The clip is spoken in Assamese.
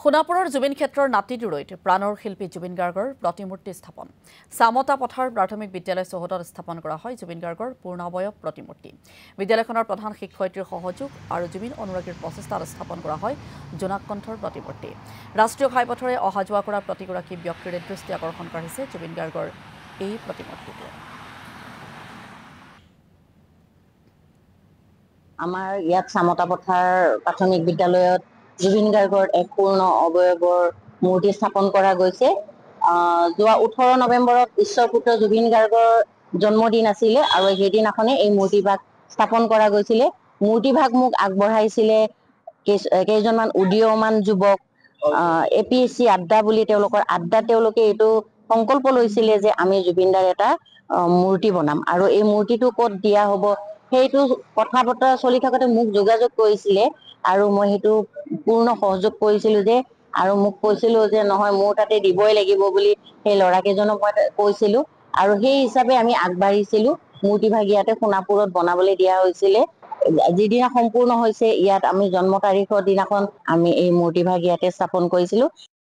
সোণাপুৰৰ জুবিন ক্ষেত্ৰৰ নাতিদুৰৈত প্ৰাণৰ শিল্পী জুবিন গাৰ্গৰ প্ৰতিমূৰ্তি স্থাপন চামতা পথাৰ প্ৰাথমিক বিদ্যালয় চৌহদত স্থাপন কৰা হয় জুবিন গাৰ্গৰ পূৰ্ণাবয়ব প্ৰতিমূৰ্তি বিদ্যালয়খনৰ প্ৰধান শিক্ষয়িত্ৰীৰ সহযোগ আৰু জুবিন অনুৰাগীৰ প্ৰচেষ্টাত স্থাপন কৰা হয় জোনাক কণ্ঠৰ প্ৰতিমূৰ্তি ৰাষ্ট্ৰীয় ঘাইপথৰে অহা যোৱা কৰা প্ৰতিগৰাকী ব্যক্তিৰে দৃষ্টি আকৰ্ষণ কৰিছে জুবিন গাৰ্গৰ এই প্ৰতিমূৰ্তিটো আমাৰ ইয়াত চামতা পথাৰ প্ৰাথমিক বিদ্যালয়ত জুবিন গাৰ্গৰ এক পূৰ্ণ অৱয়বৰ মূৰ্তি স্থাপন কৰা গৈছে যোৱা 18 নৱেম্বৰত ঈশ্বৰপুত্ৰ জুবিন গাৰ্গৰ জন্মদিন আছিলে আৰু সেইদিনাখনে এই মূৰ্তিভাগ স্থাপন কৰা গৈছিলে মূৰ্তিভাগ মোক আগবঢ়াইছিলে কেইজনমান উদীয়মান যুৱক APSC আড্ডা বুলি তেওঁলোকৰ আড্ডাত তেওঁলোকে এইটো সংকল্প লৈছিলে যে আমি জুবিনদাৰ এটা মূৰ্তি বনাম আৰু এই মূৰ্তিটো ক'ত দিয়া হ'ব সেইটো কথা বতৰা চলি থাকোতে মোক যোগাযোগ কৰিছিলে আৰু মই সেইটো পূৰ্ণ সহযোগ কৰিছিলো যে আৰু মোক কৈছিলো যে নহয় মোৰ তাতে দিবই লাগিব বুলি সেই ল'ৰাকেইজনক মই কৈছিলো আৰু সেই হিচাপে আমি আগবাঢ়িছিলো মূৰ্তিভাগ ইয়াতে সোণাপুৰত বনাবলৈ দিয়া হৈছিলে যিদিনা সম্পূৰ্ণ হৈছে ইয়াত আমি জন্ম তাৰিখৰ দিনাখন আমি এই মূৰ্তিভাগ ইয়াতে স্থাপন কৰিছিলো